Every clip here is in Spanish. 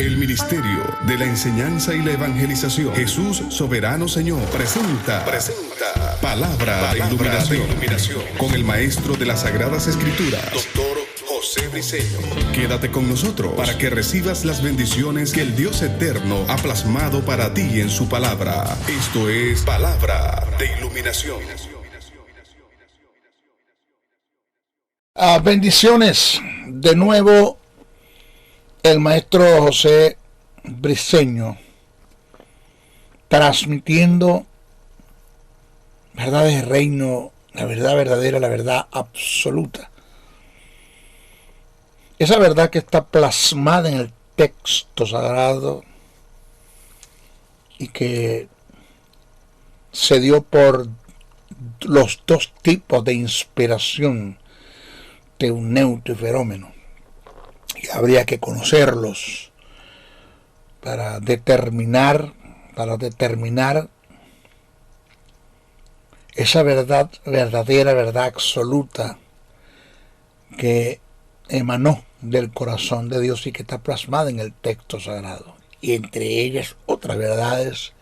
El Ministerio de la Enseñanza y la Evangelización, Jesús Soberano Señor, presenta Palabra de Iluminación con el Maestro de las Sagradas Escrituras, Dr. José Briceño. Quédate con nosotros para que recibas las bendiciones que el Dios Eterno ha plasmado para ti en su palabra. Esto es Palabra de Iluminación. Bendiciones. De nuevo, el Maestro José Briceño, transmitiendo verdades del reino, la verdad verdadera, la verdad absoluta. Esa verdad que está plasmada en el texto sagrado y que se dio por los dos tipos de inspiración, teuneuto y fenómeno. Y habría que conocerlos para determinar esa verdad verdadera, verdad absoluta que emanó del corazón de Dios y que está plasmada en el texto sagrado. Y entre ellas otras verdades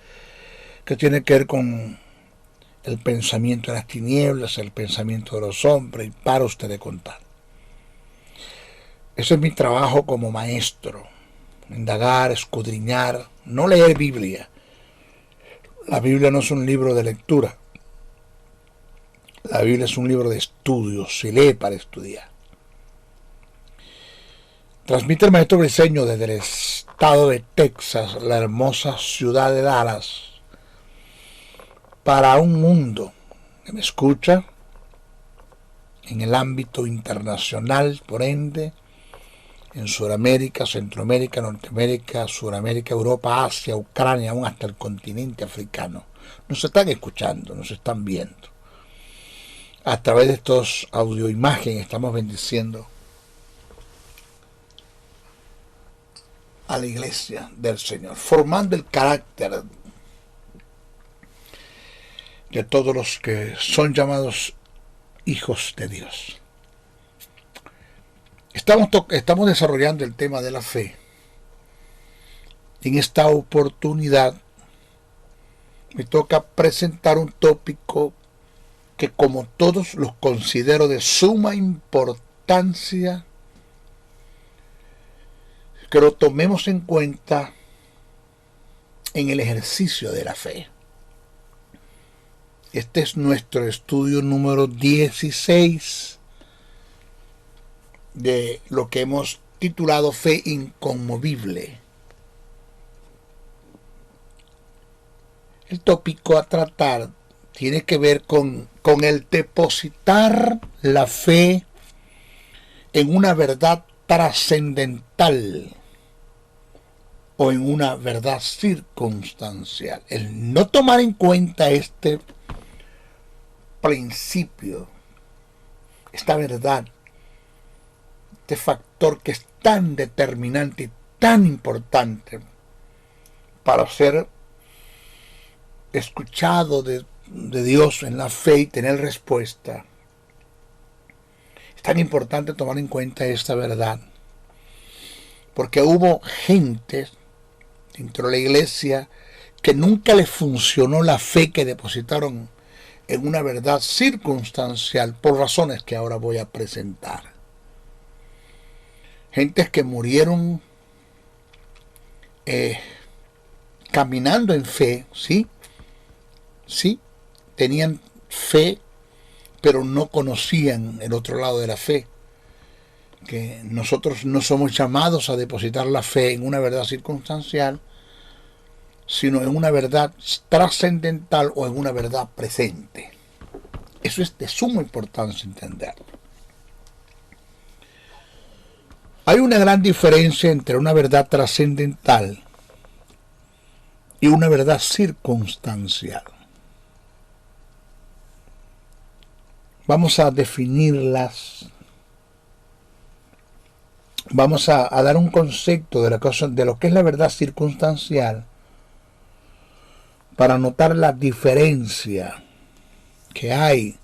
que tienen que ver con el pensamiento de las tinieblas, el pensamiento de los hombres, y para usted de contar. Ese es mi trabajo como maestro, indagar, escudriñar, no leer Biblia. La Biblia no es un libro de lectura. La Biblia es un libro de estudio, se lee para estudiar. Transmite el Maestro Briceño desde el estado de Texas, la hermosa ciudad de Dallas, para un mundo que me escucha en el ámbito internacional, por ende, en Sudamérica, Centroamérica, Norteamérica, Suramérica, Europa, Asia, Ucrania, aún hasta el continente africano. Nos están escuchando, nos están viendo. A través de estos audioimágenes estamos bendiciendo a la iglesia del Señor, formando el carácter de todos los que son llamados hijos de Dios. Estamos desarrollando el tema de la fe. En esta oportunidad me toca presentar un tópico que, como todos, los considero de suma importancia que lo tomemos en cuenta en el ejercicio de la fe. Este es nuestro estudio número 16 de lo que hemos titulado Fe Inconmovible. El tópico a tratar tiene que ver con el depositar la fe en una verdad trascendental o en una verdad circunstancial. El no tomar en cuenta este principio, esta verdad, este factor que es tan determinante y tan importante para ser escuchado de Dios en la fe y tener respuesta. Es tan importante tomar en cuenta esta verdad, porque hubo gente dentro de la iglesia que nunca les funcionó la fe que depositaron en una verdad circunstancial por razones que ahora voy a presentar. Gentes que murieron caminando en fe, sí, tenían fe, pero no conocían el otro lado de la fe. Que nosotros no somos llamados a depositar la fe en una verdad circunstancial, sino en una verdad trascendental o en una verdad presente. Eso es de suma importancia entenderlo. Hay una gran diferencia entre una verdad trascendental y una verdad circunstancial. Vamos a definirlas. Vamos a dar un concepto de lo que es la verdad circunstancial para notar la diferencia que hay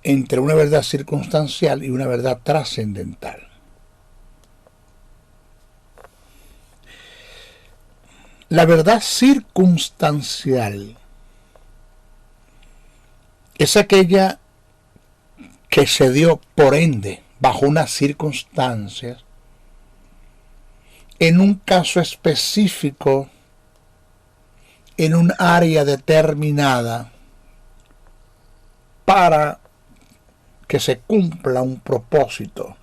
entre una verdad circunstancial y una verdad trascendental. La verdad circunstancial es aquella que se dio por ende bajo unas circunstancias en un caso específico, en un área determinada, para que se cumpla un propósito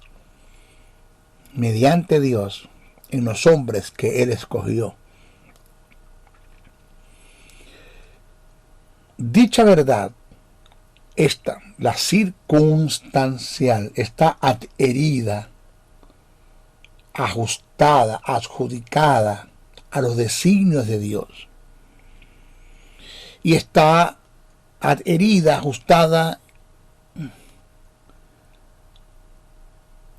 mediante Dios en los hombres que Él escogió. Dicha verdad, la circunstancial, está adherida, ajustada, adjudicada a los designios de Dios. Y está adherida, ajustada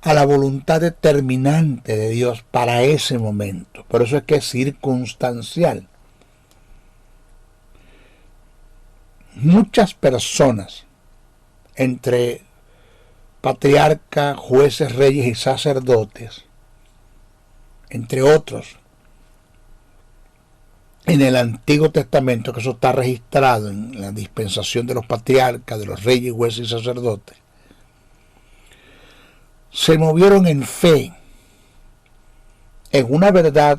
a la voluntad determinante de Dios para ese momento. Por eso es que es circunstancial. Muchas personas, entre patriarcas, jueces, reyes y sacerdotes, entre otros, en el Antiguo Testamento, que eso está registrado en la dispensación de los patriarcas, de los reyes, jueces y sacerdotes, se movieron en fe, en una verdad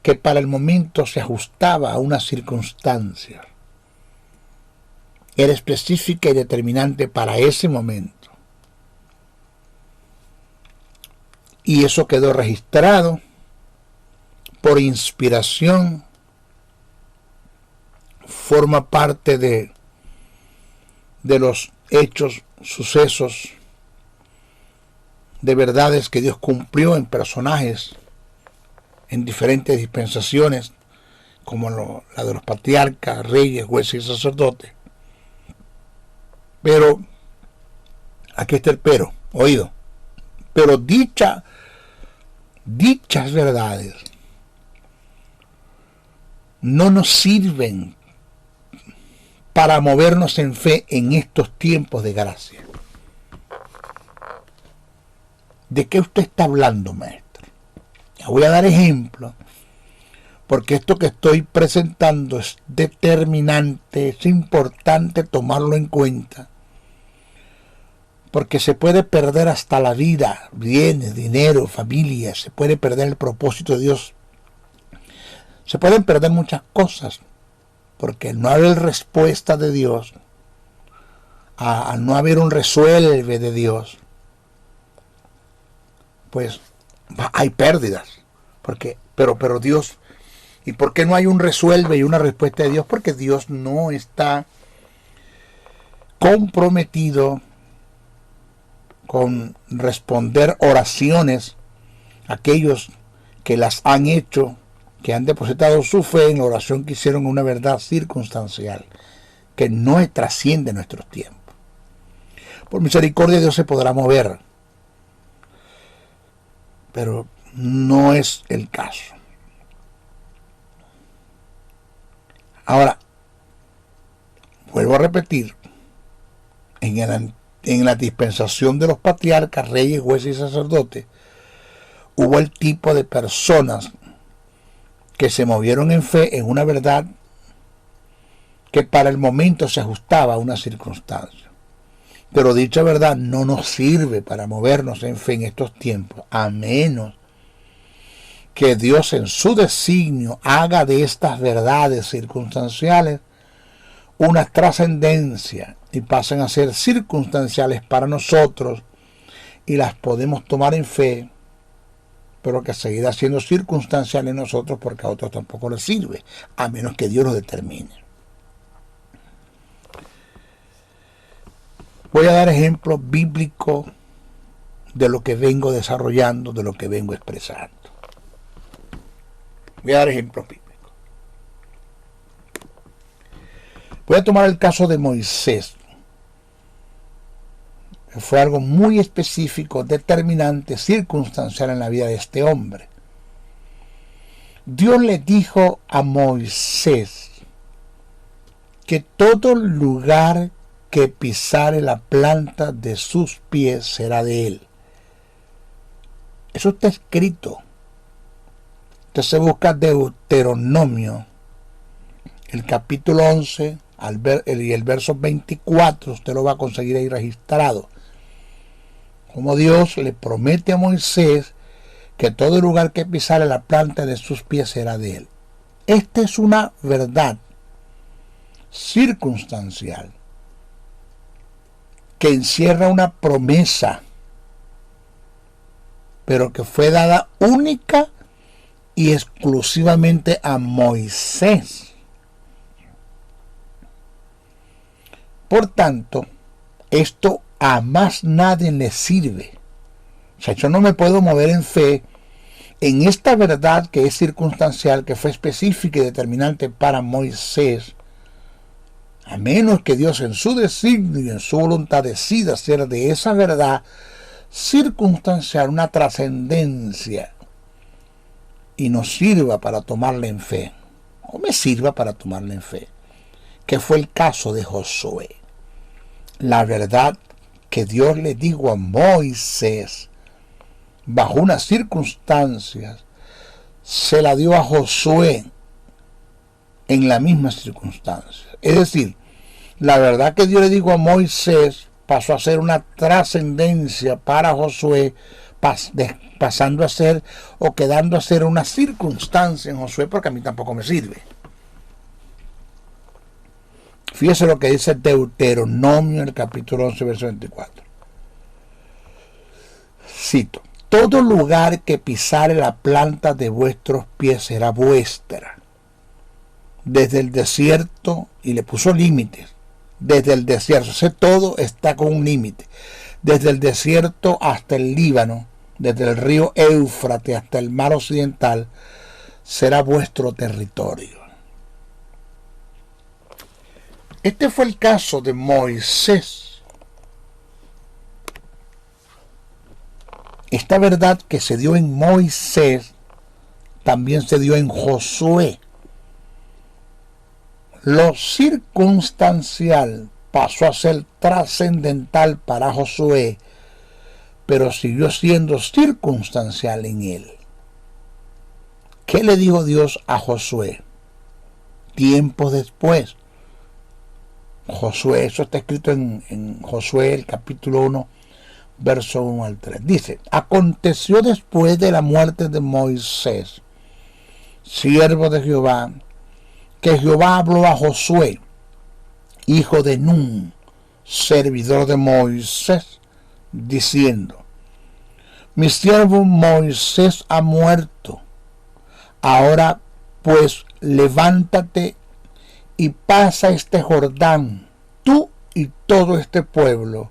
que para el momento se ajustaba a una circunstancia. Era específica y determinante para ese momento. Y eso quedó registrado por inspiración, forma parte de los hechos, sucesos, de verdades que Dios cumplió en personajes en diferentes dispensaciones, como la de los patriarcas, reyes, jueces y sacerdotes. Pero, aquí está el pero, oído, pero dichas verdades no nos sirven para movernos en fe en estos tiempos de gracia. ¿De qué usted está hablando, maestro? Ya voy a dar ejemplos, porque esto que estoy presentando es determinante, es importante tomarlo en cuenta, porque se puede perder hasta la vida, bienes, dinero, familia, se puede perder el propósito de Dios, se pueden perder muchas cosas, porque al no haber respuesta de Dios, al no haber un resuelve de Dios, pues hay pérdidas, pero Dios, ¿y por qué no hay un resuelve y una respuesta de Dios? Porque Dios no está comprometido con responder oraciones a aquellos que las han hecho, que han depositado su fe en la oración que hicieron, una verdad circunstancial que no trasciende nuestros tiempos. Por misericordia Dios se podrá mover, pero no es el caso. Ahora, vuelvo a repetir, en la dispensación de los patriarcas, reyes, jueces y sacerdotes, hubo el tipo de personas que se movieron en fe en una verdad que para el momento se ajustaba a una circunstancia. Pero dicha verdad no nos sirve para movernos en fe en estos tiempos, a menos que Dios en su designio haga de estas verdades circunstanciales una trascendencia y pasen a ser circunstanciales para nosotros y las podemos tomar en fe, pero que seguirá siendo circunstancial en nosotros porque a otros tampoco les sirve, a menos que Dios lo determine. Voy a dar ejemplos bíblicos de lo que vengo desarrollando, de lo que vengo expresando. Voy a dar ejemplos bíblicos. Voy a tomar el caso de Moisés, que fue algo muy específico, determinante, circunstancial en la vida de este hombre. Dios le dijo a Moisés que todo lugar que pisare la planta de sus pies será de él. Eso está escrito. Usted se busca Deuteronomio, el capítulo 11 y el verso 24, usted lo va a conseguir ahí registrado. Como Dios le promete a Moisés que todo lugar que pisara la planta de sus pies será de él. Esta es una verdad circunstancial que encierra una promesa, pero que fue dada única y exclusivamente a Moisés. Por tanto, esto a más nadie le sirve. O sea, yo no me puedo mover en fe en esta verdad que es circunstancial, que fue específica y determinante para Moisés, a menos que Dios en su designio y en su voluntad decida hacer de esa verdad circunstancial una trascendencia y nos sirva para tomarla en fe, o me sirva para tomarla en fe, que fue el caso de Josué. La verdad que Dios le dijo a Moisés bajo unas circunstancias, se la dio a Josué en la misma circunstancia. Es decir, la verdad que Dios le dijo a Moisés pasó a ser una trascendencia para Josué, pasando a ser o quedando a ser una circunstancia en Josué, porque a mí tampoco me sirve. Fíjese lo que dice Deuteronomio en el capítulo 11, verso 24. Cito: todo lugar que pisare la planta de vuestros pies será vuestra. Desde el desierto, y le puso límites, desde el desierto, ese todo está con un límite, desde el desierto hasta el Líbano, desde el río Éufrates hasta el mar occidental, será vuestro territorio. Este fue el caso de Moisés. Esta verdad que se dio en Moisés también se dio en Josué. Lo circunstancial pasó a ser trascendental para Josué, pero siguió siendo circunstancial en él. ¿Qué le dijo Dios a Josué? Tiempo después. Josué, eso está escrito en Josué, el capítulo 1, verso 1 al 3. Dice: aconteció después de la muerte de Moisés, siervo de Jehová, que Jehová habló a Josué, hijo de Nun, servidor de Moisés, diciendo: mi siervo Moisés ha muerto. Ahora pues levántate y pasa este Jordán, tú y todo este pueblo,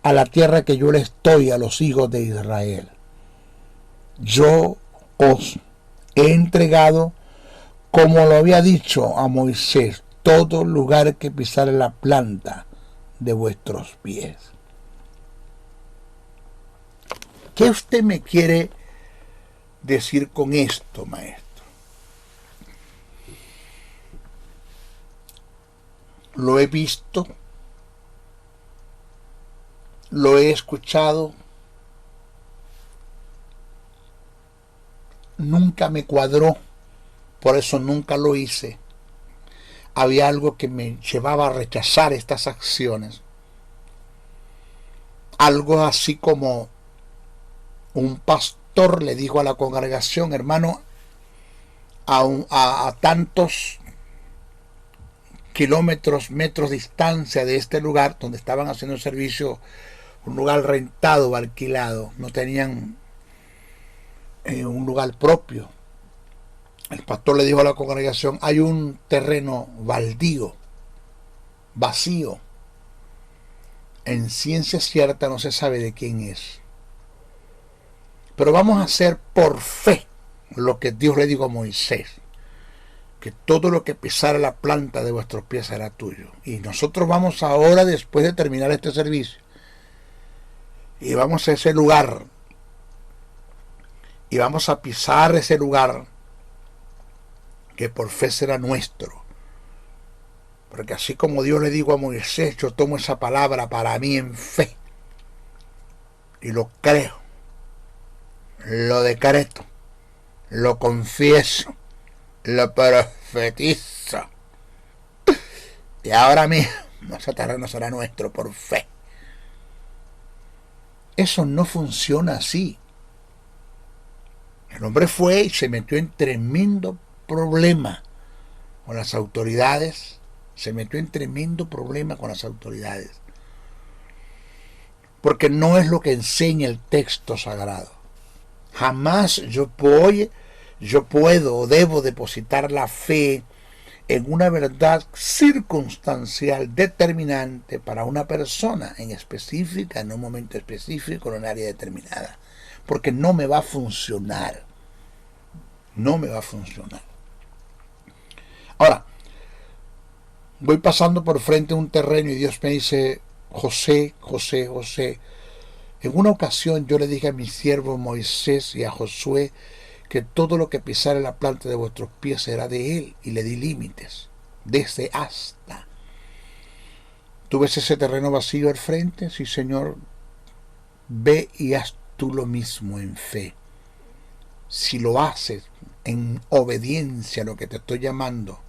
a la tierra que yo les doy a los hijos de Israel. Yo os he entregado, como lo había dicho a Moisés, todo lugar que pisare la planta de vuestros pies. ¿Qué usted me quiere decir con esto, maestro? Lo he visto, lo he escuchado, nunca me cuadró, por eso nunca lo hice. Había algo que me llevaba a rechazar estas acciones. Algo así como un pastor le dijo a la congregación: hermano, a tantos kilómetros, metros de distancia de este lugar donde estaban haciendo el servicio, un lugar rentado o alquilado, no tenían un lugar propio. El pastor le dijo a la congregación: hay un terreno baldío, vacío, en ciencia cierta no se sabe de quién es, pero vamos a hacer por fe lo que Dios le dijo a Moisés, que todo lo que pisara la planta de vuestros pies será tuyo. Y nosotros vamos ahora, después de terminar este servicio, y vamos a ese lugar, y vamos a pisar ese lugar que por fe será nuestro. Porque así como Dios le dijo a Moisés, yo tomo esa palabra para mí en fe, y lo creo, lo decreto, lo confieso, lo profetizo. Y ahora mismo ese terreno será nuestro por fe. Eso no funciona así. El hombre fue y se metió en tremendo problema con las autoridades. Se metió en tremendo problema con las autoridades. Porque no es lo que enseña el texto sagrado. Jamás yo puedo o debo depositar la fe en una verdad circunstancial determinante para una persona en específica, en un momento específico, en un área determinada. Porque no me va a funcionar. No me va a funcionar. Ahora, voy pasando por frente a un terreno y Dios me dice, José, José, José. En una ocasión yo le dije a mi siervo Moisés y a Josué que todo lo que pisare la planta de vuestros pies será de él, y le di límites, desde hasta. ¿Tú ves ese terreno vacío al frente? Sí, Señor. Ve y haz tú lo mismo en fe. Si lo haces en obediencia a lo que te estoy llamando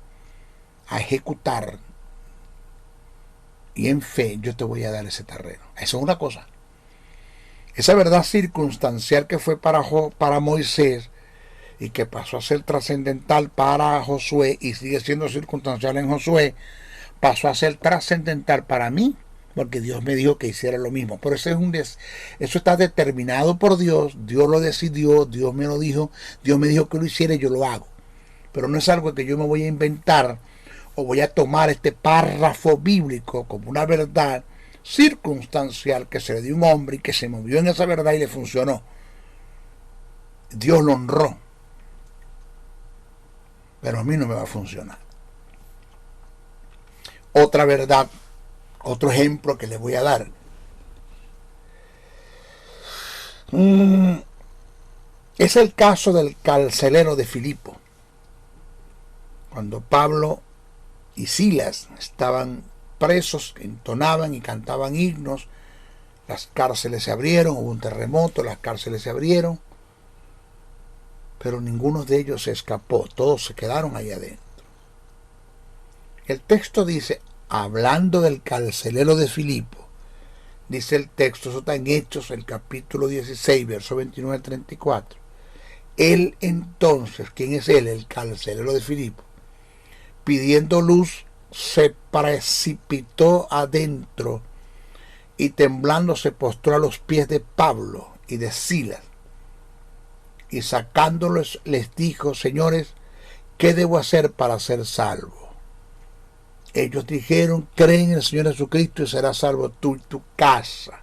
a ejecutar, y en fe, yo te voy a dar ese terreno. Eso es una cosa. Esa verdad circunstancial que fue para Moisés y que pasó a ser trascendental para Josué y sigue siendo circunstancial en Josué, pasó a ser trascendental para mí, porque Dios me dijo que hiciera lo mismo. Pero eso está determinado por Dios. Dios lo decidió, Dios me lo dijo, Dios me dijo que lo hiciera y yo lo hago. Pero no es algo que yo me voy a inventar o voy a tomar este párrafo bíblico como una verdad circunstancial que se le dio a un hombre y que se movió en esa verdad y le funcionó. Dios lo honró. Pero a mí no me va a funcionar. Otra verdad, otro ejemplo que les voy a dar. Es el caso del carcelero de Filipo. Cuando Pablo y Silas estaban presos, entonaban y cantaban himnos, las cárceles se abrieron, hubo un terremoto, las cárceles se abrieron, pero ninguno de ellos se escapó, todos se quedaron ahí adentro. El texto dice, hablando del carcelero de Filipo, dice el texto, eso está en Hechos, el capítulo 16, verso 29 al 34. Él entonces, ¿quién es él? El carcelero de Filipo, pidiendo luz, se precipitó adentro y temblando se postró a los pies de Pablo y de Silas, y sacándolos les dijo, señores, ¿qué debo hacer para ser salvo? Ellos dijeron, cree en el Señor Jesucristo y serás salvo tú y tu casa.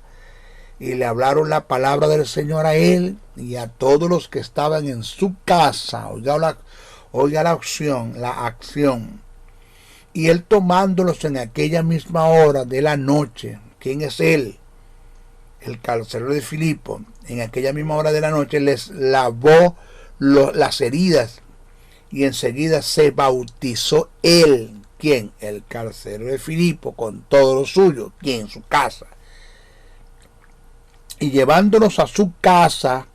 Y le hablaron la palabra del Señor a él y a todos los que estaban en su casa. Oiga la acción. Y él tomándolos en aquella misma hora de la noche, ¿quién es él? El carcelero de Filipo. En aquella misma hora de la noche les lavó las heridas y enseguida se bautizó él. ¿Quién? El carcelero de Filipo con todo lo suyo. ¿Quién? Su casa. Y llevándolos a su casa,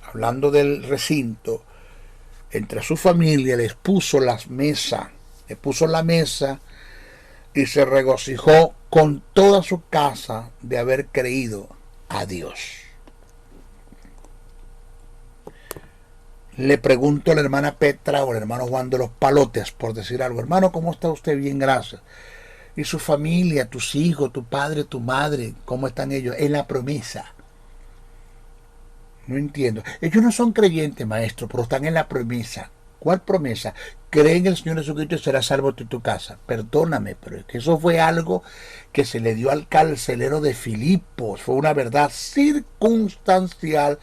hablando del recinto, entre su familia les puso la mesa y se regocijó con toda su casa de haber creído a Dios. Le pregunto a la hermana Petra o al hermano Juan de los Palotes, por decir algo, hermano, ¿cómo está usted? Bien, gracias. ¿Y su familia, tus hijos, tu padre, tu madre, cómo están ellos? En la promesa. No entiendo. Ellos no son creyentes, maestro, pero están en la promesa. ¿Cuál promesa? Cree en el Señor Jesucristo y serás salvo tú y tu casa. Perdóname, pero es que eso fue algo que se le dio al carcelero de Filipos. Fue una verdad circunstancial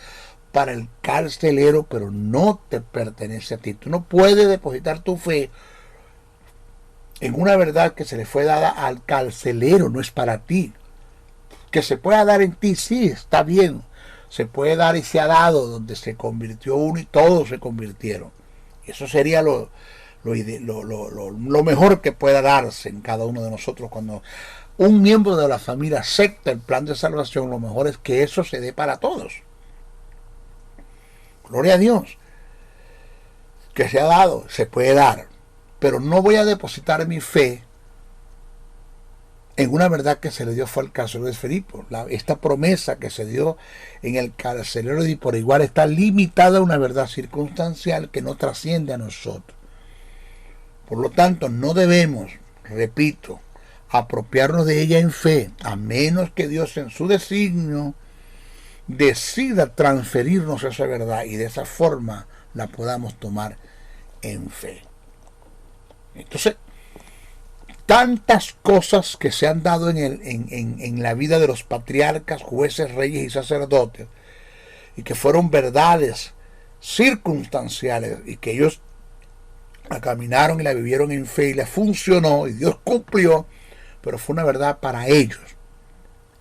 para el carcelero, pero no te pertenece a ti. Tú no puedes depositar tu fe en una verdad que se le fue dada al carcelero, no es para ti. Que se pueda dar en ti, sí, está bien. Se puede dar y se ha dado, donde se convirtió uno y todos se convirtieron. Eso sería lo mejor que pueda darse en cada uno de nosotros. Cuando un miembro de la familia acepta el plan de salvación, lo mejor es que eso se dé para todos. Gloria a Dios. Que se ha dado, se puede dar. Pero no voy a depositar mi fe en una verdad que se le dio fue al carcelero de Filipo. Esta promesa que se dio en el carcelero de por igual está limitada a una verdad circunstancial que no trasciende a nosotros. Por lo tanto, no debemos, repito, apropiarnos de ella en fe, a menos que Dios en su designio decida transferirnos esa verdad y de esa forma la podamos tomar en fe. Entonces, tantas cosas que se han dado en la vida de los patriarcas, jueces, reyes y sacerdotes, y que fueron verdades circunstanciales, y que ellos la caminaron y la vivieron en fe, y les funcionó, y Dios cumplió, pero fue una verdad para ellos.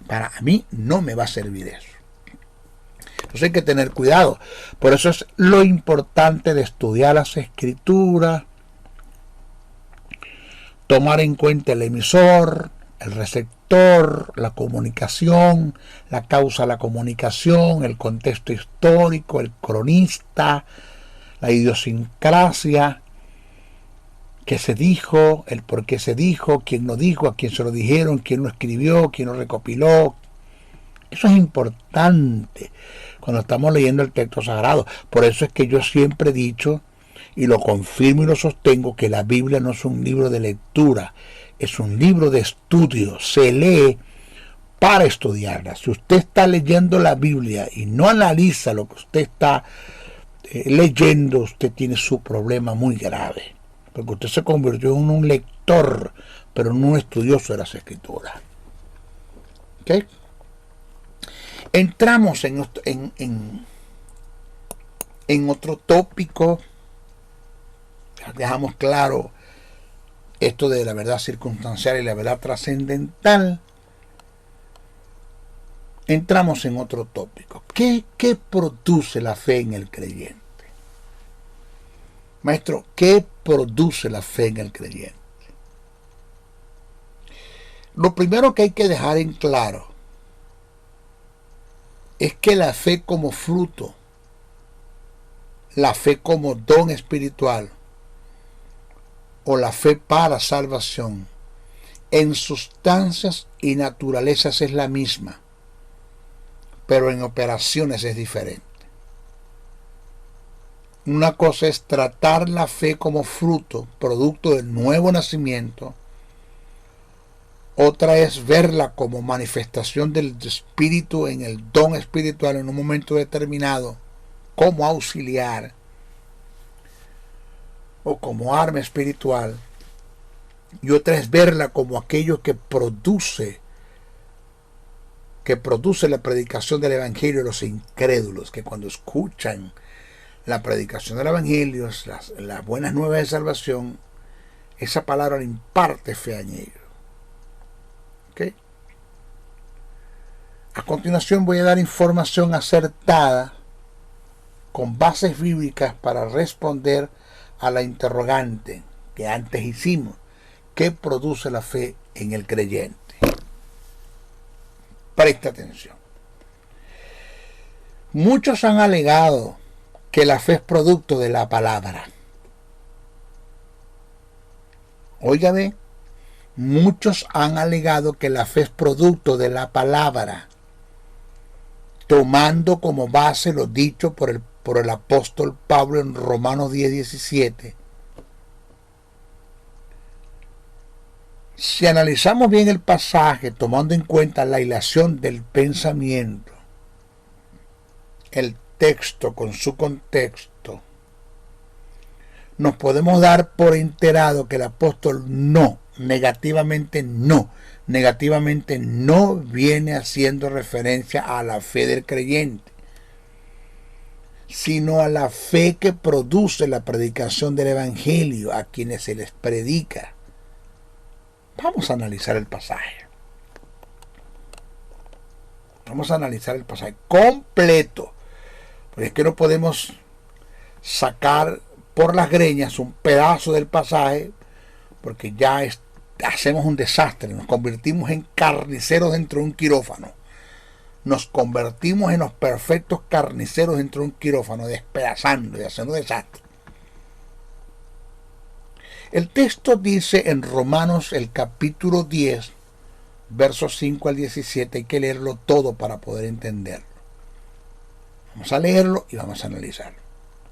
Para mí no me va a servir eso. Entonces hay que tener cuidado. Por eso es lo importante de estudiar las Escrituras, tomar en cuenta el emisor, el receptor, la comunicación, la causa de la comunicación, el contexto histórico, el cronista, la idiosincrasia, qué se dijo, el por qué se dijo, quién lo dijo, a quién se lo dijeron, quién lo escribió, quién lo recopiló. Eso es importante cuando estamos leyendo el texto sagrado. Por eso es que yo siempre he dicho, y lo confirmo y lo sostengo, que la Biblia no es un libro de lectura, es un libro de estudio. Se lee para estudiarla. Si usted está leyendo la Biblia y no analiza lo que usted está leyendo, usted tiene su problema muy grave, porque usted se convirtió en un lector, pero no un estudioso de las Escrituras. ¿Ok? Entramos en otro tópico. Dejamos claro esto de la verdad circunstancial y la verdad trascendental. Entramos en otro tópico. ¿Qué produce la fe en el creyente? Maestro, ¿qué produce la fe en el creyente? Lo primero que hay que dejar en claro es que la fe como fruto, la fe como don espiritual o la fe para salvación, en sustancias y naturalezas es la misma, pero en operaciones es diferente. Una cosa es tratar la fe como fruto, producto del nuevo nacimiento. Otra es verla como manifestación del Espíritu en el don espiritual en un momento determinado, como auxiliar o como arma espiritual. Y otra es verla como aquello que produce la predicación del Evangelio de los incrédulos, que cuando escuchan la predicación del Evangelio, las buenas nuevas de salvación, esa palabra le imparte fe en ellos. ¿Okay? A continuación voy a dar información acertada con bases bíblicas para responder a la interrogante que antes hicimos. ¿Qué produce la fe en el creyente? Presta atención. Muchos han alegado que la fe es producto de la palabra. Óigame. Muchos han alegado que la fe es producto de la palabra, tomando como base lo dicho por el apóstol Pablo en Romanos 10:17. Si analizamos bien el pasaje, tomando en cuenta la hilación del pensamiento, el texto con su contexto, nos podemos dar por enterado que el apóstol negativamente no viene haciendo referencia a la fe del creyente, sino a la fe que produce la predicación del Evangelio a quienes se les predica. Vamos a analizar el pasaje. Vamos a analizar el pasaje completo, porque es que no podemos sacar por las greñas un pedazo del pasaje, porque ya hacemos un desastre, nos convertimos en carniceros dentro de un quirófano. nos convertimos en los perfectos carniceros dentro de un quirófano, despedazando y haciendo desastre. El texto dice en Romanos el capítulo 10, versos 5 al 17, hay que leerlo todo para poder entenderlo. Vamos a leerlo y vamos a analizarlo.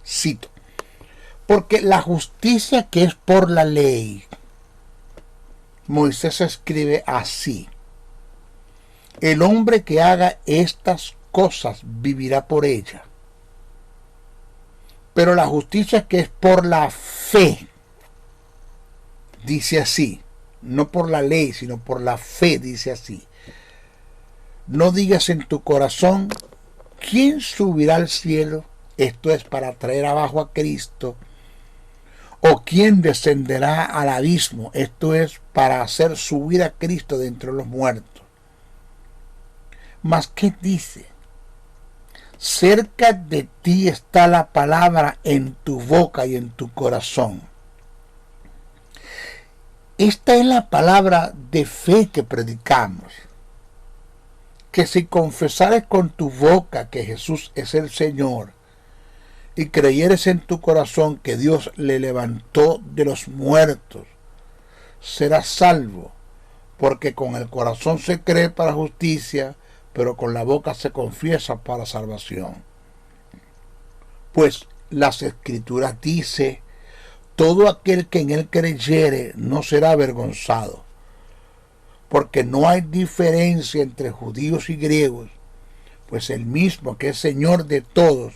Cito: porque la justicia que es por la ley, Moisés escribe así: el hombre que haga estas cosas vivirá por ella. Pero la justicia que es por la fe, dice así, no por la ley, sino por la fe, dice así: no digas en tu corazón, ¿quién subirá al cielo? Esto es para traer abajo a Cristo. ¿O quién descenderá al abismo? Esto es para hacer subir a Cristo de entre los muertos. Mas, ¿qué dice? Cerca de ti está la palabra en tu boca y en tu corazón. Esta es la palabra de fe que predicamos. Que si confesares con tu boca que Jesús es el Señor y creyeres en tu corazón que Dios le levantó de los muertos, serás salvo, porque con el corazón se cree para justicia, pero con la boca se confiesa para salvación. Pues las Escrituras dice: todo aquel que en él creyere no será avergonzado, porque no hay diferencia entre judíos y griegos, pues el mismo que es Señor de todos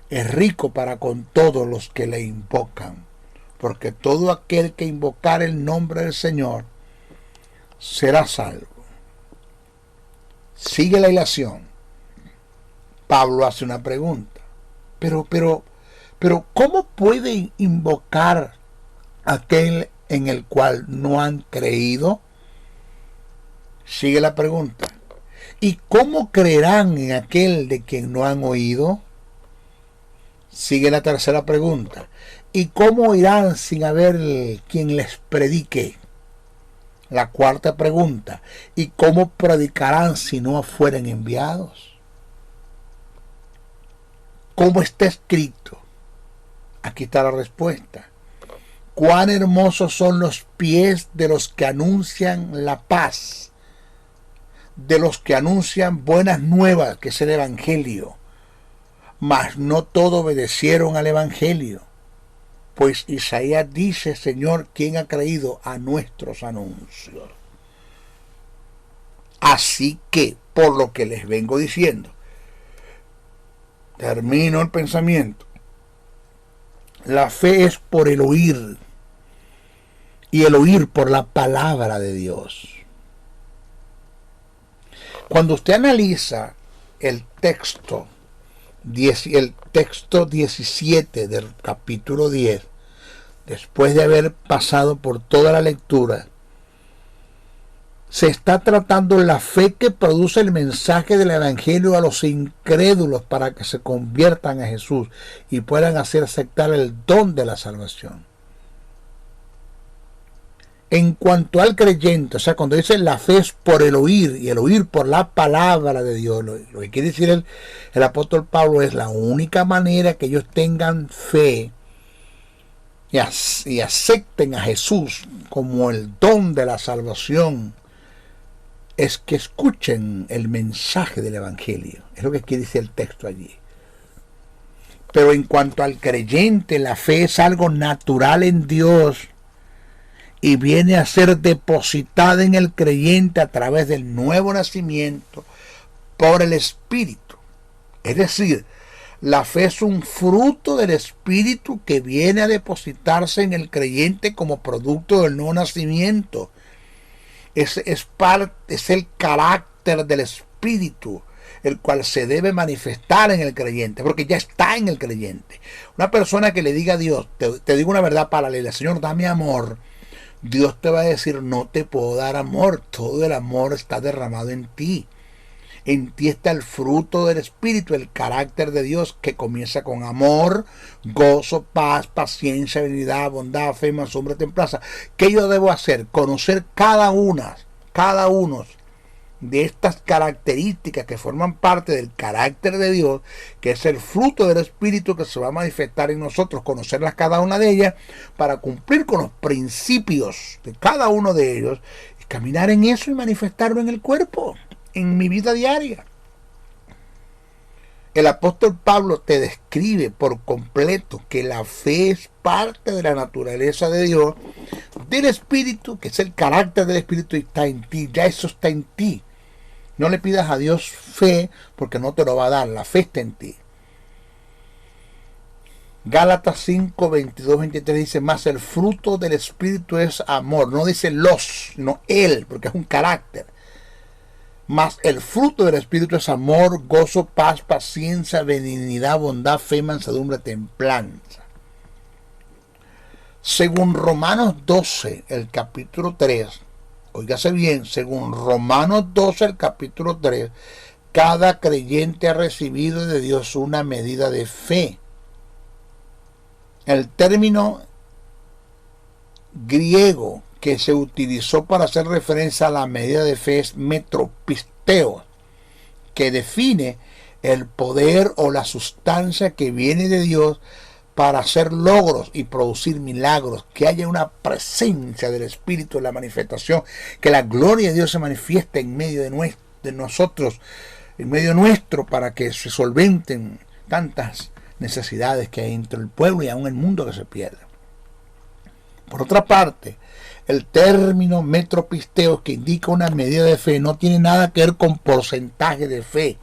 es rico para con todos los que le invocan, porque todo aquel que invocare el nombre del Señor será salvo. Sigue la ilación. Pablo hace una pregunta. Pero, ¿cómo puede invocar aquel en el cual no han creído? Sigue la pregunta. ¿Y cómo creerán en aquel de quien no han oído? Sigue la tercera pregunta. ¿Y cómo oirán sin haber quien les predique? La cuarta pregunta. ¿Y cómo predicarán si no fueren enviados? ¿Cómo está escrito? Aquí está la respuesta. Cuán hermosos son los pies de los que anuncian la paz, de los que anuncian buenas nuevas, que es el Evangelio. Mas no todos obedecieron al Evangelio. Pues Isaías dice: Señor, ¿quién ha creído a nuestros anuncios? Así que, por lo que les vengo diciendo, termino el pensamiento. La fe es por el oír, y el oír por la palabra de Dios. Cuando usted analiza el texto 17 del capítulo 10, después de haber pasado por toda la lectura, se está tratando la fe que produce el mensaje del Evangelio a los incrédulos para que se conviertan a Jesús y puedan hacer aceptar el don de la salvación. En cuanto al creyente, o sea, cuando dice la fe es por el oír y el oír por la palabra de Dios, lo que quiere decir el apóstol Pablo es la única manera que ellos tengan fe y acepten a Jesús como el don de la salvación, es que escuchen el mensaje del Evangelio. Es lo que quiere decir el texto allí. Pero en cuanto al creyente, la fe es algo natural en Dios y viene a ser depositada en el creyente a través del nuevo nacimiento por el Espíritu. Es decir, la fe es un fruto del Espíritu que viene a depositarse en el creyente como producto del nuevo nacimiento. Es el carácter del Espíritu, el cual se debe manifestar en el creyente, porque ya está en el creyente. Una persona que le diga a Dios, te digo una verdad paralela: Señor, dame amor, Dios te va a decir: no te puedo dar amor, todo el amor está derramado en ti. En ti está el fruto del Espíritu, el carácter de Dios, que comienza con amor, gozo, paz, paciencia, benignidad, bondad, fe, mansedumbre, templanza. ¿Qué yo debo hacer? Conocer cada uno de estas características que forman parte del carácter de Dios, que es el fruto del Espíritu que se va a manifestar en nosotros, conocerlas cada una de ellas, para cumplir con los principios de cada uno de ellos, y caminar en eso y manifestarlo en el cuerpo, en mi vida diaria. El apóstol Pablo te describe por completo que la fe es parte de la naturaleza de Dios, del Espíritu, que es el carácter del Espíritu y está en ti, ya eso está en ti. No le pidas a Dios fe porque no te lo va a dar, la fe está en ti. Gálatas 5, 22, 23 dice, más el fruto del Espíritu es amor, no dice los, no él, porque es un carácter. Mas el fruto del Espíritu es amor, gozo, paz, paciencia, benignidad, bondad, fe, mansedumbre, templanza. Según Romanos 12, el capítulo 3, óigase bien, según Romanos 12, el capítulo 3, cada creyente ha recibido de Dios una medida de fe. El término griego que se utilizó para hacer referencia a la medida de fe es metropisteo, que define el poder o la sustancia que viene de Dios para hacer logros y producir milagros, que haya una presencia del Espíritu en la manifestación, que la gloria de Dios se manifieste en medio de nosotros, en medio nuestro, para que se solventen tantas necesidades que hay entre el pueblo y aún el mundo que se pierde. Por otra parte, el término metropisteo, que indica una medida de fe, no tiene nada que ver con porcentaje de fe,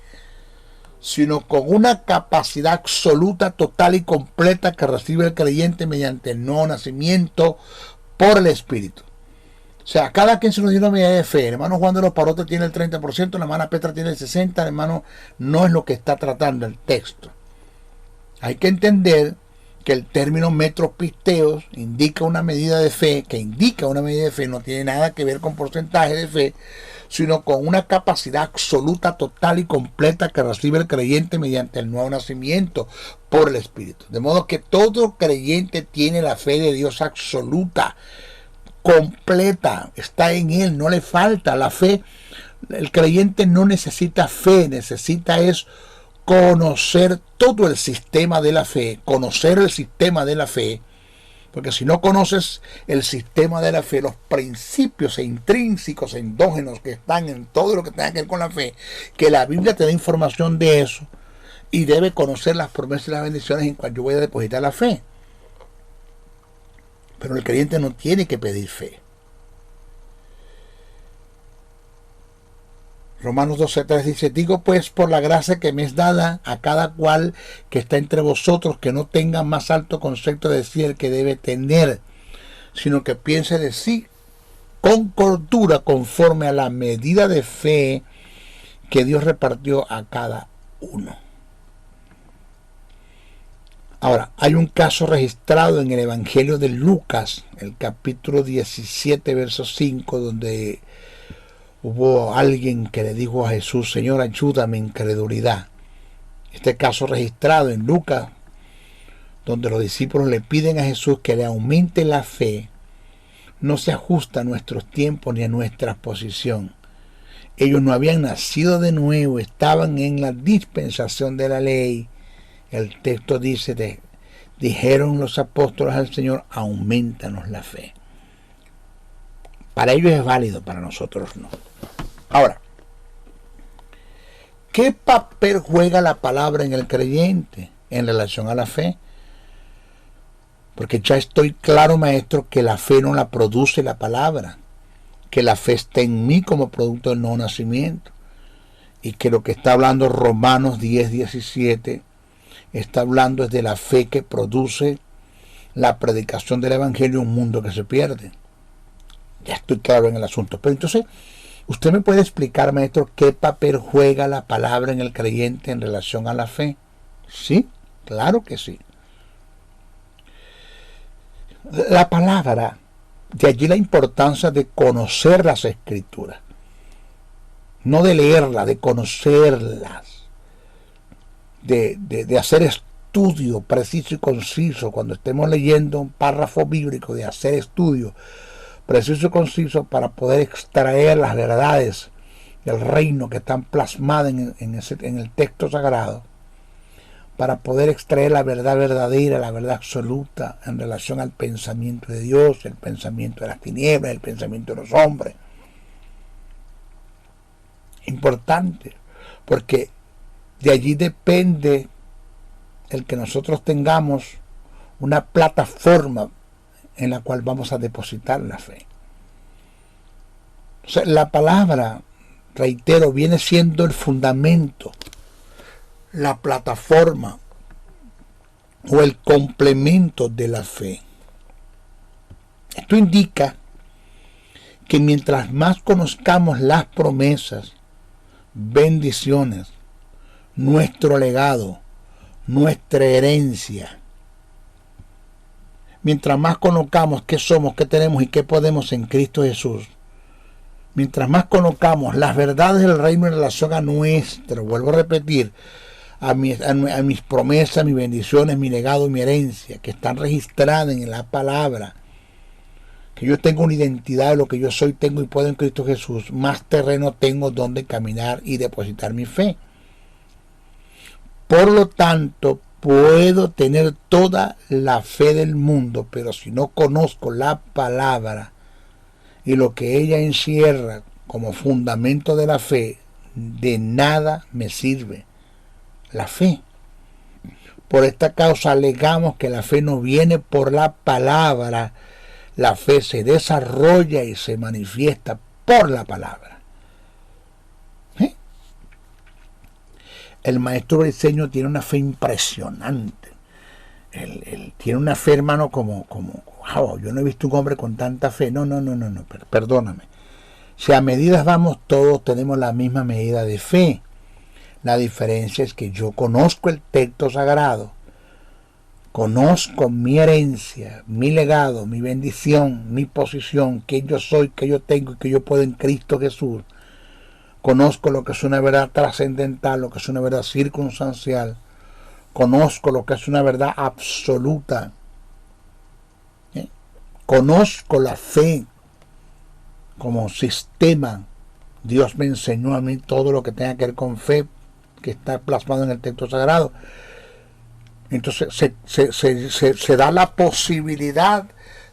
sino con una capacidad absoluta, total y completa que recibe el creyente mediante el nuevo nacimiento por el Espíritu. O sea, cada quien se nos dio una medida de fe. El hermano Juan de los Parotes tiene el 30%, la hermana Petra tiene el 60%, el hermano, no es lo que está tratando el texto. Hay que entender que el término metropisteos indica una medida de fe, no tiene nada que ver con porcentaje de fe, sino con una capacidad absoluta, total y completa que recibe el creyente mediante el nuevo nacimiento por el Espíritu. De modo que todo creyente tiene la fe de Dios absoluta, completa, está en él, no le falta la fe. El creyente no necesita fe, necesita es conocer todo el sistema de la fe, porque si no conoces el sistema de la fe, los principios intrínsecos, endógenos que están en todo lo que tenga que ver con la fe, que la Biblia te da información de eso, y debe conocer las promesas y las bendiciones en cual yo voy a depositar la fe. Pero el creyente no tiene que pedir fe. Romanos 12:3 dice, digo pues por la gracia que me es dada a cada cual que está entre vosotros, que no tenga más alto concepto de sí el que debe tener, sino que piense de sí con cordura, conforme a la medida de fe que Dios repartió a cada uno. Ahora, hay un caso registrado en el Evangelio de Lucas, el capítulo 17, verso 5, donde hubo alguien que le dijo a Jesús, Señor, ayúdame en incredulidad. Este caso registrado en Lucas, donde los discípulos le piden a Jesús que le aumente la fe, no se ajusta a nuestros tiempos ni a nuestra posición. Ellos no habían nacido de nuevo, estaban en la dispensación de la ley. El texto dice, dijeron los apóstoles al Señor, aumentanos la fe. Para ellos es válido, para nosotros no. Ahora, ¿qué papel juega la palabra en el creyente en relación a la fe? Porque ya estoy claro, maestro, que la fe no la produce la palabra, que la fe está en mí como producto del nuevo nacimiento, y que lo que está hablando Romanos 10:17 está hablando es de la fe que produce la predicación del Evangelio en un mundo que se pierde. Ya estoy claro en el asunto. Pero entonces, ¿usted me puede explicar, maestro, qué papel juega la palabra en el creyente en relación a la fe? Sí, claro que sí. La palabra, de allí la importancia de conocer las Escrituras. No de leerlas, de conocerlas. De hacer estudio preciso y conciso. Cuando estemos leyendo un párrafo bíblico, de hacer estudio preciso y conciso para poder extraer las verdades del reino que están plasmadas en el texto sagrado, para poder extraer la verdad verdadera, la verdad absoluta en relación al pensamiento de Dios, el pensamiento de las tinieblas, el pensamiento de los hombres. Importante, porque de allí depende el que nosotros tengamos una plataforma en la cual vamos a depositar la fe. O sea, la palabra, reitero, viene siendo el fundamento, la plataforma o el complemento de la fe. Esto indica que mientras más conozcamos las promesas, bendiciones, nuestro legado, nuestra herencia, mientras más conozcamos qué somos, qué tenemos y qué podemos en Cristo Jesús, mientras más conozcamos las verdades del reino en relación a nuestro, vuelvo a repetir, a mis promesas, mis bendiciones, mi legado y mi herencia, que están registradas en la palabra, que yo tengo una identidad de lo que yo soy, tengo y puedo en Cristo Jesús, más terreno tengo donde caminar y depositar mi fe. Por lo tanto, puedo tener toda la fe del mundo, pero si no conozco la palabra y lo que ella encierra como fundamento de la fe, de nada me sirve la fe. Por esta causa alegamos que la fe no viene por la palabra, la fe se desarrolla y se manifiesta por la palabra. El maestro briseño tiene una fe impresionante. Él tiene una fe, hermano, como wow, yo no he visto un hombre con tanta fe. No, perdóname. Si a medidas vamos, todos tenemos la misma medida de fe. La diferencia es que yo conozco el texto sagrado, conozco mi herencia, mi legado, mi bendición, mi posición, que yo soy, que yo tengo y que yo puedo en Cristo Jesús. Conozco lo que es una verdad trascendental, lo que es una verdad circunstancial. Conozco lo que es una verdad absoluta. Conozco la fe como sistema. Dios me enseñó a mí todo lo que tenga que ver con fe, que está plasmado en el texto sagrado. Entonces se da la posibilidad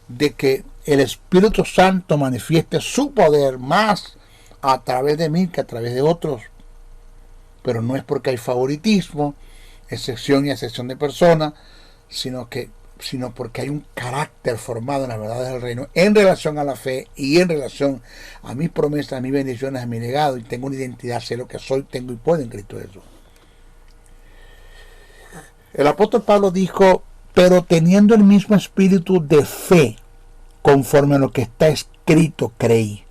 de que el Espíritu Santo manifieste su poder más a través de mí que a través de otros. Pero no es porque hay favoritismo, excepción y excepción de personas, sino porque hay un carácter formado en las verdades del reino en relación a la fe y en relación a mis promesas, a mis bendiciones, a mi legado, y tengo una identidad, sé lo que soy, tengo y puedo en Cristo Jesús. El apóstol Pablo dijo, pero teniendo el mismo espíritu de fe, conforme a lo que está escrito, creí.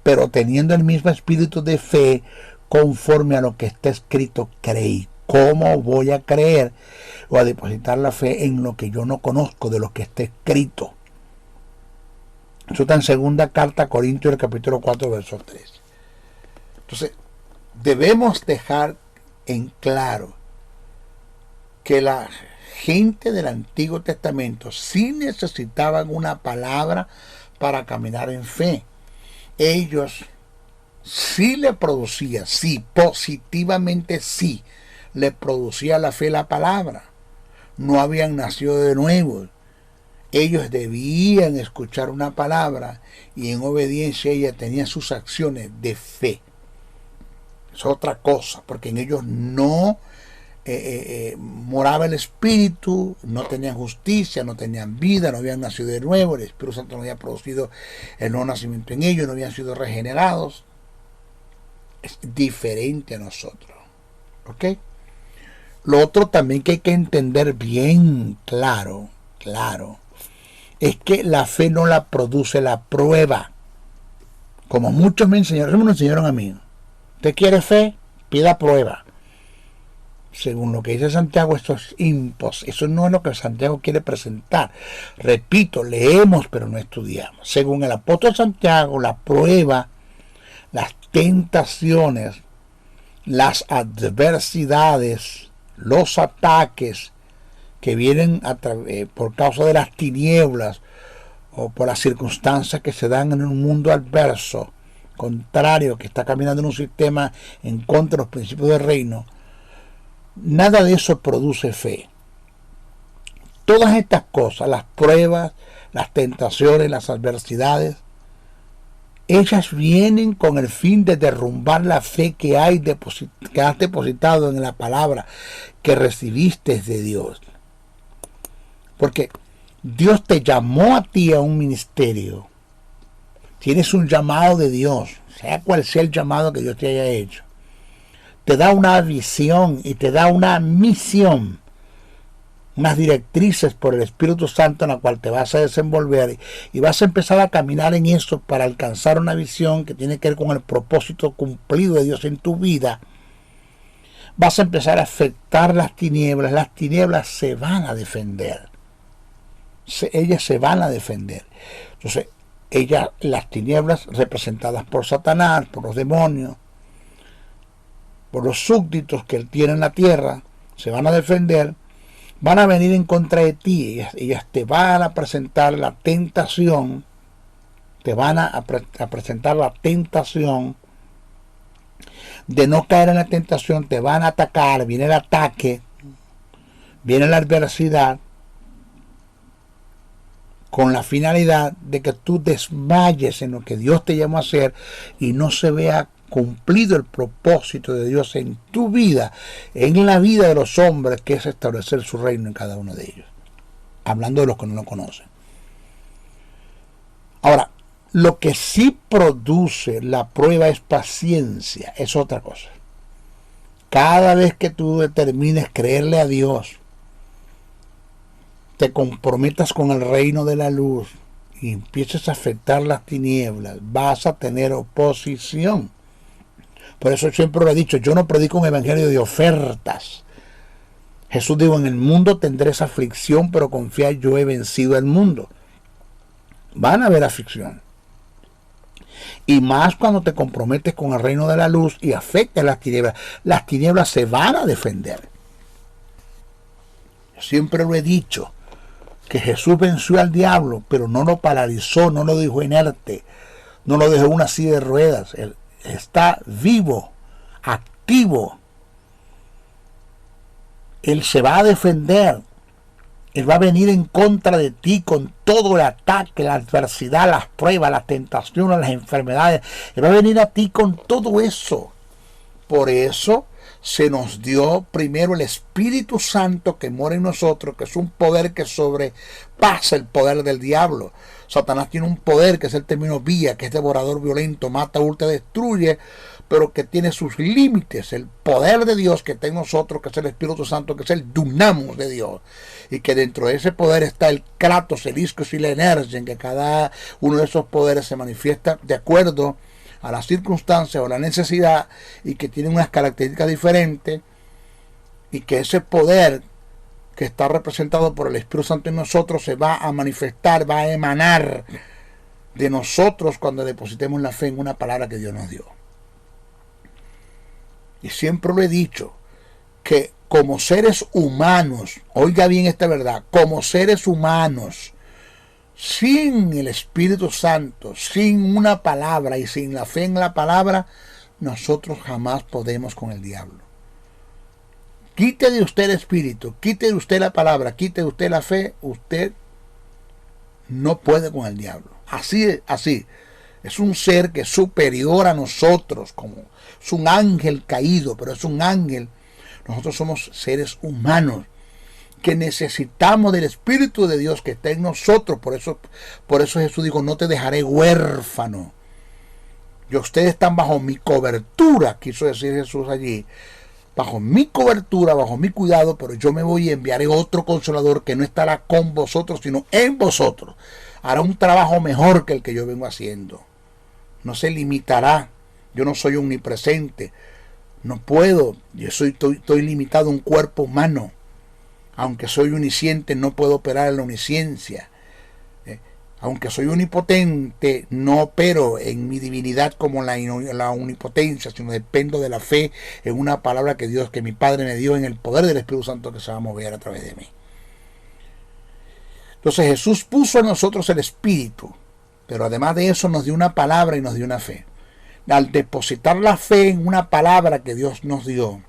Pero teniendo el mismo espíritu de fe, conforme a lo que está escrito, creí. ¿Cómo voy a creer o a depositar la fe en lo que yo no conozco de lo que está escrito? Eso está en segunda carta a Corintios, el capítulo 4, verso 3. Entonces, debemos dejar en claro que la gente del Antiguo Testamento sí necesitaban una palabra para caminar en fe. Ellos sí le producía, sí, positivamente sí, le producía la fe la palabra. No habían nacido de nuevo. Ellos debían escuchar una palabra y en obediencia a ella tenían sus acciones de fe. Es otra cosa, porque en ellos no moraba el Espíritu, no tenían justicia, no tenían vida, no habían nacido de nuevo, el Espíritu Santo no había producido el nuevo nacimiento en ellos, no habían sido regenerados. Es diferente a nosotros. ¿Ok? Lo otro también que hay que entender bien claro, es que la fe no la produce la prueba. Como muchos me enseñaron a mí. ¿Usted quiere fe? Pida prueba. Según lo que dice Santiago, esto es imposible. Eso no es lo que Santiago quiere presentar. Repito, leemos pero no estudiamos. Según el apóstol Santiago, la prueba, las tentaciones, las adversidades, los ataques que vienen por causa de las tinieblas o por las circunstancias que se dan en un mundo adverso, contrario, que está caminando en un sistema en contra de los principios del reino, nada de eso produce fe. Todas estas cosas, las pruebas, las tentaciones, las adversidades, ellas vienen con el fin de derrumbar la fe que has depositado en la palabra que recibiste de Dios. Porque Dios te llamó a ti a un ministerio. Tienes un llamado de Dios, sea cual sea el llamado que Dios te haya hecho. Te da una visión y te da una misión, unas directrices por el Espíritu Santo en la cual te vas a desenvolver y vas a empezar a caminar en eso para alcanzar una visión que tiene que ver con el propósito cumplido de Dios en tu vida. Vas a empezar a afectar las tinieblas se van a defender. Ellas se van a defender. Entonces, las tinieblas representadas por Satanás, por los demonios, por los súbditos que él tiene en la tierra, se van a defender, van a venir en contra de ti. Ellas te van a presentar la tentación, presentar la tentación de no caer en la tentación, te van a atacar, viene el ataque, viene la adversidad, con la finalidad de que tú desmayes en lo que Dios te llamó a hacer y no se vea cumplido el propósito de Dios en tu vida, en la vida de los hombres, que es establecer su reino en cada uno de ellos. Hablando de los que no lo conocen. Ahora, lo que sí produce la prueba es paciencia, es otra cosa. Cada vez que tú determines creerle a Dios, te comprometas con el reino de la luz y empieces a afectar las tinieblas, vas a tener oposición. Por eso siempre lo he dicho, yo no predico un evangelio de ofertas. Jesús dijo, en el mundo tendréis aflicción, pero confiad, yo he vencido el mundo. Van a haber aflicción. Y más cuando te comprometes con el reino de la luz y afectas las tinieblas se van a defender. Yo siempre lo he dicho, que Jesús venció al diablo, pero no lo paralizó, no lo dejó inerte, no lo dejó en una silla de ruedas. Él está vivo, activo. Él se va a defender. Él va a venir en contra de ti con todo el ataque, la adversidad, las pruebas, las tentaciones, las enfermedades. Él va a venir a ti con todo eso. Por eso se nos dio primero el Espíritu Santo que mora en nosotros, que es un poder que sobrepasa el poder del diablo. Satanás tiene un poder que es el término vía, que es devorador violento, mata, hurta, destruye, pero que tiene sus límites. El poder de Dios que está en nosotros, que es el Espíritu Santo, que es el dunamos de Dios, y que dentro de ese poder está el kratos, el ischos y la energía, en que cada uno de esos poderes se manifiesta de acuerdo a las circunstancias o la necesidad, y que tienen unas características diferentes, y que ese poder que está representado por el Espíritu Santo en nosotros se va a manifestar, va a emanar de nosotros cuando depositemos la fe en una palabra que Dios nos dio. Y siempre lo he dicho, que como seres humanos, oiga bien esta verdad, como seres humanos, sin el Espíritu Santo, sin una palabra y sin la fe en la palabra, nosotros jamás podemos con el diablo. Quite de usted el Espíritu, quite de usted la palabra, quite de usted la fe, usted no puede con el diablo. Así. Es un ser que es superior a nosotros, como es un ángel caído, pero es un ángel. Nosotros somos seres humanos que necesitamos del Espíritu de Dios que está en nosotros. Por eso Jesús dijo, no te dejaré huérfano. Ustedes están bajo mi cobertura, quiso decir Jesús allí. Bajo mi cobertura, bajo mi cuidado, pero yo me voy y enviaré otro consolador que no estará con vosotros, sino en vosotros. Hará un trabajo mejor que el que yo vengo haciendo. No se limitará. Yo no soy omnipresente. No puedo. Estoy limitado a un cuerpo humano. Aunque soy omnisciente, no puedo operar en la omnisciencia. Aunque soy omnipotente, no opero en mi divinidad como la omnipotencia, sino dependo de la fe en una palabra que mi Padre me dio, en el poder del Espíritu Santo que se va a mover a través de mí. Entonces Jesús puso en nosotros el Espíritu, pero además de eso nos dio una palabra y nos dio una fe. al depositar la fe en una palabra que Dios nos dio,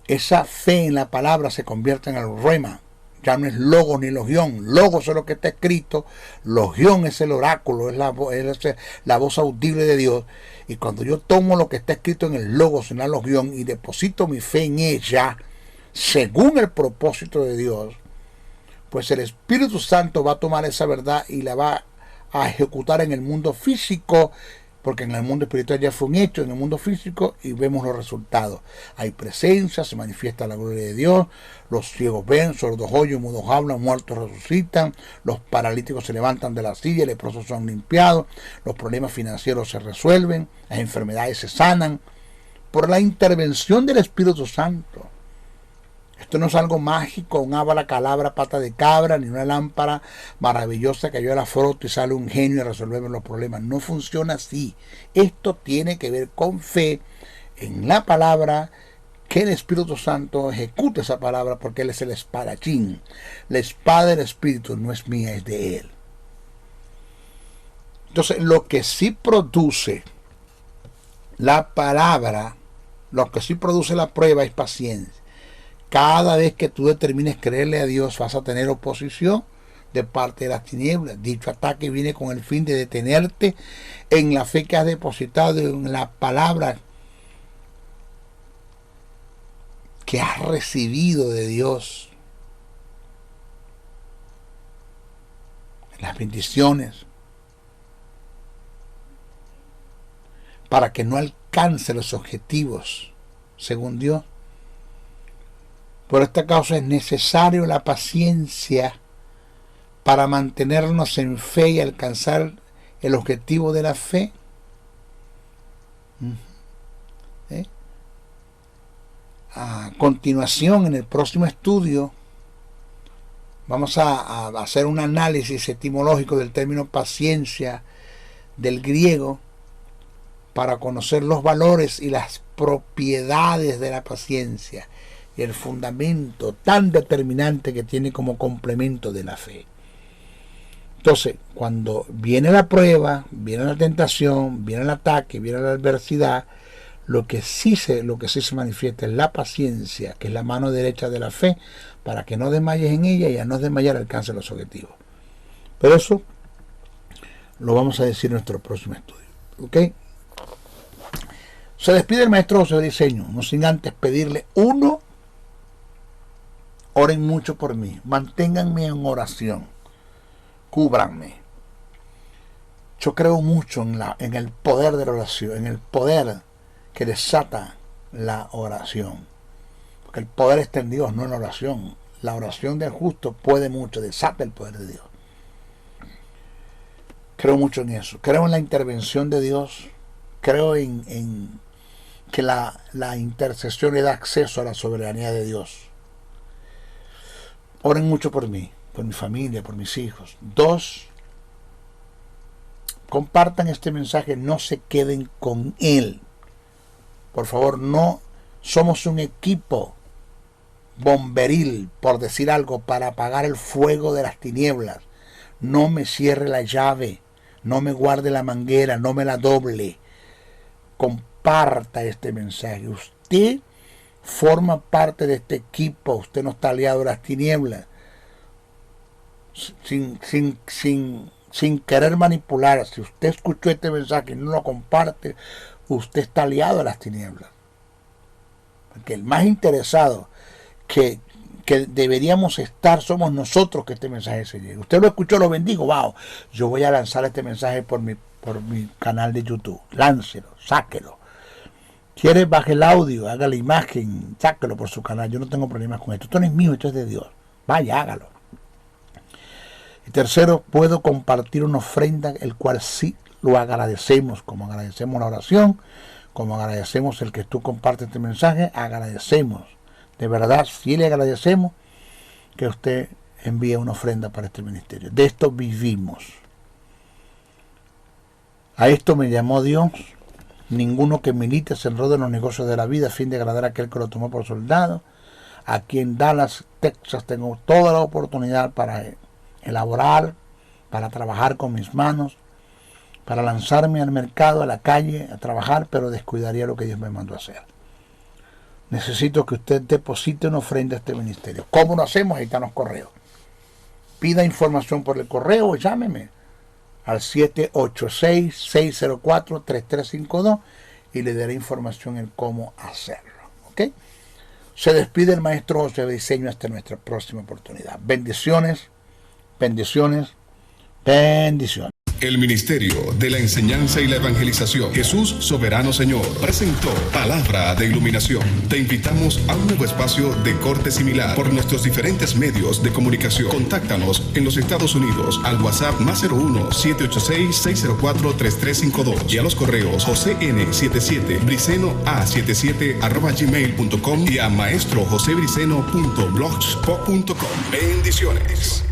esa fe en la palabra se convierte en el rema. Ya no es logos ni logión. Logos es lo que está escrito. Logión es el oráculo, es la voz audible de Dios. Y cuando yo tomo lo que está escrito en el logos, en la logión, y deposito mi fe en ella, según el propósito de Dios, pues el Espíritu Santo va a tomar esa verdad y la va a ejecutar en el mundo físico, porque en el mundo espiritual ya fue un hecho, en el mundo físico, y vemos los resultados. Hay presencia, se manifiesta la gloria de Dios, los ciegos ven, sordos oyen, mudos hablan, muertos resucitan, los paralíticos se levantan de la silla, leprosos son limpiados, los problemas financieros se resuelven, las enfermedades se sanan, por la intervención del Espíritu Santo. Esto no es algo mágico, un abracadabra, pata de cabra, ni una lámpara maravillosa que yo la froto y sale un genio y resolvemos los problemas. No funciona así. Esto tiene que ver con fe en la palabra, que el Espíritu Santo ejecute esa palabra, porque Él es el espadachín. La espada del Espíritu no es mía, es de Él. Entonces, lo que sí produce la palabra, lo que sí produce la prueba es paciencia. Cada vez que tú determines creerle a Dios, vas a tener oposición de parte de las tinieblas. Dicho ataque viene con el fin de detenerte en la fe que has depositado, en la palabra que has recibido de Dios, en las bendiciones, para que no alcance los objetivos según Dios. Por esta causa es necesario la paciencia para mantenernos en fe y alcanzar el objetivo de la fe. A continuación, en el próximo estudio, vamos a hacer un análisis etimológico del término paciencia del griego, para conocer los valores y las propiedades de la paciencia y el fundamento tan determinante que tiene como complemento de la fe. Entonces, cuando viene la prueba, viene la tentación, viene el ataque, viene la adversidad, lo que sí se manifiesta es la paciencia, que es la mano derecha de la fe, para que no desmayes en ella y al no desmayar alcance los objetivos. Pero eso lo vamos a decir en nuestro próximo estudio. ¿Ok? Se despide el maestro José de Diseño, no sin antes pedirle: uno, oren mucho por mí, manténganme en oración, cúbranme. Yo creo mucho en el poder de la oración, en el poder que desata la oración, porque el poder está en Dios, no en la oración. La oración del justo puede mucho, desata el poder de Dios. Creo mucho en eso, creo en la intervención de Dios, creo en que la intercesión le da acceso a la soberanía de Dios. Oren mucho por mí, por mi familia, por mis hijos. 2, compartan este mensaje, no se queden con él. Por favor, no somos un equipo bomberil, por decir algo, para apagar el fuego de las tinieblas. No me cierre la llave, no me guarde la manguera, no me la doble. Comparta este mensaje. Usted forma parte de este equipo, usted no está aliado a las tinieblas. Sin querer manipular, si usted escuchó este mensaje y no lo comparte, usted está aliado a las tinieblas. Porque el más interesado que deberíamos estar somos nosotros, que este mensaje se llegue. Usted lo escuchó, lo bendigo, wow, yo voy a lanzar este mensaje por mi canal de YouTube. Láncelo, sáquelo. ¿Quiere? Baje el audio, haga la imagen, sáquelo por su canal. Yo no tengo problemas con esto. Esto no es mío, esto es de Dios. Vaya, hágalo. Y tercero, puedo compartir una ofrenda, el cual sí lo agradecemos, como agradecemos la oración, como agradecemos el que tú compartes este mensaje, agradecemos. De verdad, sí le agradecemos que usted envíe una ofrenda para este ministerio. De esto vivimos. A esto me llamó Dios. Ninguno que milite se enroda en los negocios de la vida a fin de agradar a aquel que lo tomó por soldado. Aquí en Dallas, Texas, tengo toda la oportunidad para elaborar, para trabajar con mis manos, para lanzarme al mercado, a la calle, a trabajar, pero descuidaría lo que Dios me mandó a hacer. Necesito que usted deposite una ofrenda a este ministerio. ¿Cómo lo hacemos? Ahí están los correos. Pida información por el correo o llámeme al 786-604-3352 y le daré información en cómo hacerlo. ¿Ok? Se despide el maestro José Briceño hasta nuestra próxima oportunidad. Bendiciones, bendiciones, bendiciones. El Ministerio de la Enseñanza y la Evangelización, Jesús Soberano Señor, presentó Palabra de Iluminación. Te invitamos a un nuevo espacio de corte similar por nuestros diferentes medios de comunicación. Contáctanos en los Estados Unidos al WhatsApp +01 786-604-3352 y a los correos jocn77briceno@gmail.com y a maestrojosebriceno.blogspot.com. Bendiciones.